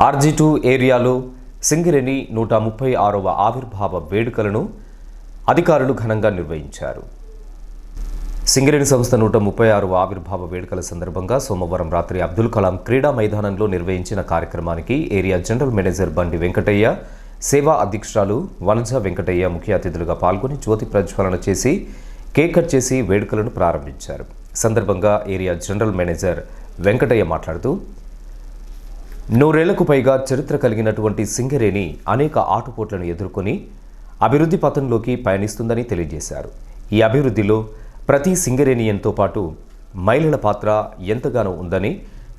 RG2 ఏరియాలో సింగరేణి 136వ ఆవిర్భావ వేడుకలను అధికారులు ఘనంగా నిర్వహించారు. సింగరేణి సంస్థ 136వ ఆవిర్భావ వేడుకల సందర్భంగా సోమవారం రాత్రి అబ్దుల్ కలాం క్రీడా మైదానంలో నిర్వహించిన కార్యక్రమానికి ఏరియా జనరల్ మేనేజర్ బండి వెంకటయ్య, సేవా అధ్యక్షురాలు వనజ వెంకటయ్య ముఖ్య అతిథులుగా పాల్గొని జ్యోతి ప్రజ్వలన చేసి కేక్ కట్ చేసి వేడుకలను ప్రారంభించారు. సందర్భంగా ఏరియా జనరల్ మేనేజర్ వెంకటయ్య మాట్లాడుతూ, 100 ఏళ్లకు పైగా చరిత్ర కలిగినటువంటి సింగరేణి అనేక ఆటుపోట్లను ఎదుర్కొని అభివృద్ధి పథంలోకి పయనిస్తుందని తెలియజేశారు. ఈ అభివృద్ధిలో ప్రతి సింగరేణియన్తో పాటు మహిళల పాత్ర ఎంతగానో ఉందని,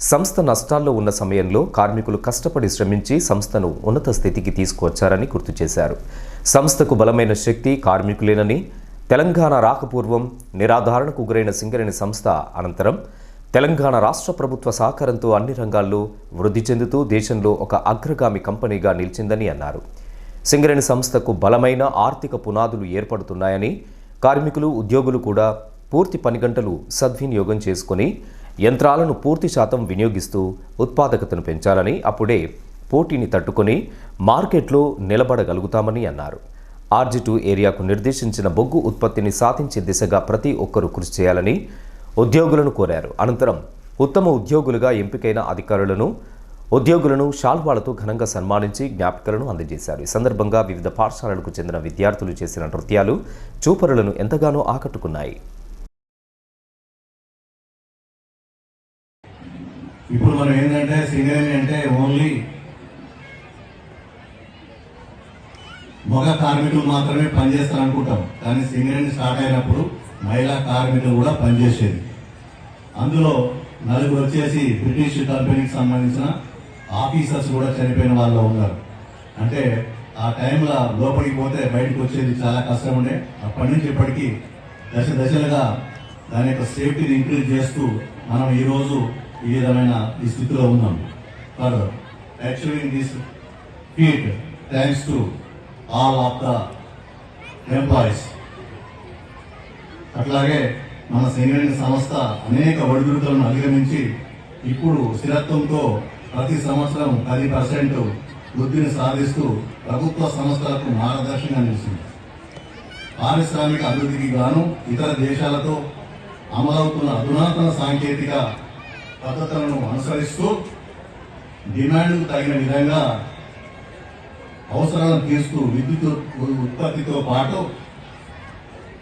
సంస్థ నష్టాల్లో ఉన్న సమయంలో కార్మికులు కష్టపడి శ్రమించి సంస్థను ఉన్నత స్థితికి తీసుకువచ్చారని గుర్తు చేశారు. సంస్థకు బలమైన శక్తి కార్మికులేనని, తెలంగాణ రాకపూర్వం నిరాధారణకు గురైన సింగరేణి సంస్థ అనంతరం తెలంగాణ రాష్ట్ర ప్రభుత్వ సహకారంతో అన్ని రంగాల్లో వృద్ధి చెందుతూ దేశంలో ఒక అగ్రగామి కంపెనీగా నిలిచిందని అన్నారు. సింగరేణి సంస్థకు బలమైన ఆర్థిక పునాదులు ఏర్పడుతున్నాయని, కార్మికులు ఉద్యోగులు కూడా పూర్తి పని గంటలు సద్వినియోగం చేసుకుని యంత్రాలను పూర్తి శాతం వినియోగిస్తూ ఉత్పాదకతను పెంచాలని, అప్పుడే పోటీని తట్టుకొని మార్కెట్లో నిలబడగలుగుతామని అన్నారు. RG2 ఏరియాకు నిర్దేశించిన బొగ్గు ఉత్పత్తిని సాధించే దిశగా ప్రతి ఒక్కరూ కృషి చేయాలని ఉద్యోగులను కోరారు. అనంతరం ఉత్తమ ఉద్యోగులుగా ఎంపికైన ఉద్యోగులను శాల్వాలతో ఘనంగా సన్మానించి జ్ఞాపికలను అందజేశారు. ఈ సందర్భంగా వివిధ పాఠశాలలకు చెందిన విద్యార్థులు చేసిన నృత్యాలు చూపరులను ఎంతగానో ఆకట్టుకున్నాయి. ఇప్పుడు మనం ఏంటంటే సింగరేణి అంటే ఓన్లీ మగ కార్మికులు మాత్రమే పనిచేస్తారు అనుకుంటాం, కానీ సింగరేణి స్టార్ట్ అయినప్పుడు మహిళా కార్మికులు కూడా పనిచేసేది. అందులో 4 వచ్చేసి బ్రిటిష్ కంపెనీకి సంబంధించిన ఆఫీసర్స్ కూడా చనిపోయిన వాళ్ళు ఉన్నారు. అంటే ఆ టైంలో లోపలికి పోతే బయటకు వచ్చేది చాలా కష్టం ఉండే. అప్పటి నుంచి ఇప్పటికీ దశలుగా దాని యొక్క సేఫ్టీని ఇంక్రీజ్ చేస్తూ మనం ఈరోజు ఈ విధమైన ఈ స్థితిలో ఉన్నాం. For achieving this feet thanks to all of the employees. అట్లాగే మన సింగరేణి సంస్థ అనేక ఒడిదుడుకులను అధిగమించి ఇప్పుడు స్థిరత్వంతో ప్రతి సంవత్సరం 10% వృద్ధిని సాధిస్తూ ప్రభుత్వ సంస్థలకు మార్గదర్శకంగా నిలిచింది. పారిశ్రామిక అభివృద్ధికి గాను ఇతర దేశాలతో అమలవుతున్న అధునాతన సాంకేతిక పద్ధతులను అనుసరిస్తూ డిమాండ్కు తగిన విధంగా అవసరాలను తీరుస్తూ విద్యుత్ ఉత్పత్తితో పాటు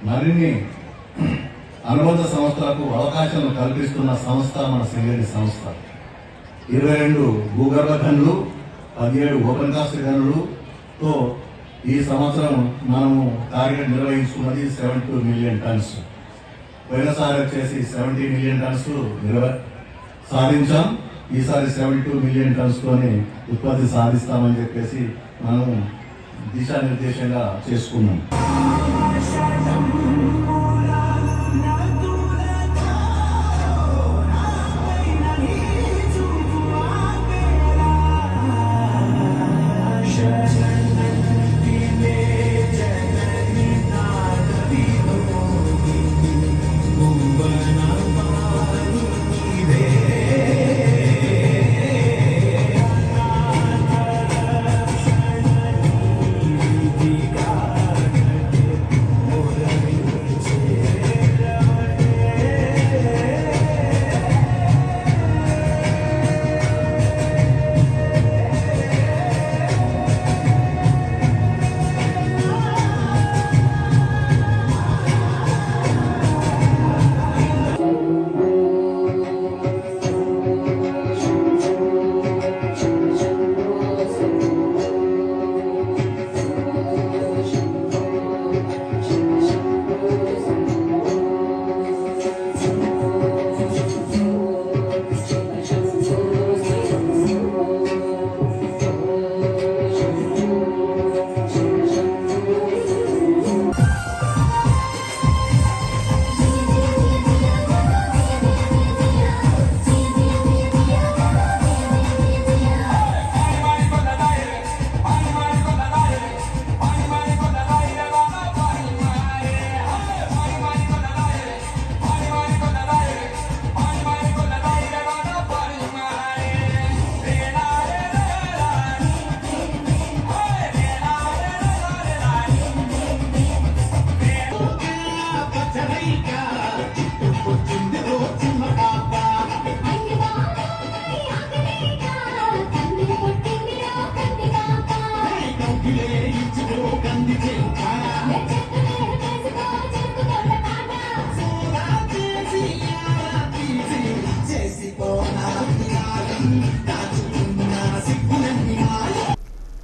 మరిన్ని అనుబంధ సంస్థలకు అవకాశాలను కల్పిస్తున్న సంస్థ మన సింగరేణి సంస్థ. 22 భూగర్భ గనులు, 17 ఓపెన్ కాస్ట్ గనులతో ఈ సంవత్సరం మనము టార్గెట్ నిర్వహించుకున్నది 72 మిలియన్ టన్స్. పోయినసారి వచ్చేసి 70 మిలియన్ టన్స్ సాధించాం. ఈసారి 72 మిలియన్ టన్స్తోనే ఉత్పత్తి సాధిస్తామని చెప్పేసి మనం దిశానిర్దేశంగా చేసుకున్నాం.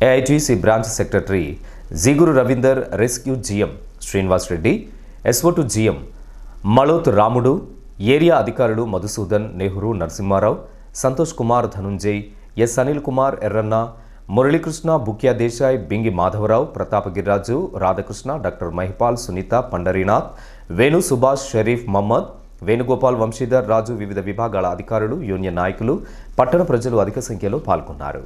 AITC branch secretary Jeeguru Ravinder, rescue GM Srinivas Reddy, ఎస్ఓ2 జీఎం మళోత్ రాముడు, ఏరియా అధికారులు మధుసూదన్, నెహ్రూ, నరసింహారావు, సంతోష్ కుమార్, ధనుంజయ్, ఎస్ అనిల్ కుమార్, ఎర్రన్న, మురళీకృష్ణ, బుక్యా దేశాయ్, బింగి మాధవరావు, ప్రతాపగిరిరాజు, రాధాకృష్ణ, డాక్టర్ మహిపాల్, సునీత, పండరీనాథ్, వేణు, సుభాష్, షరీఫ్, మహమ్మద్, వేణుగోపాల్, వంశీధర్, రాజు, వివిధ విభాగాల అధికారులు, యూనియన్ నాయకులు, పట్టణ ప్రజలు అధిక సంఖ్యలో పాల్గొన్నారు.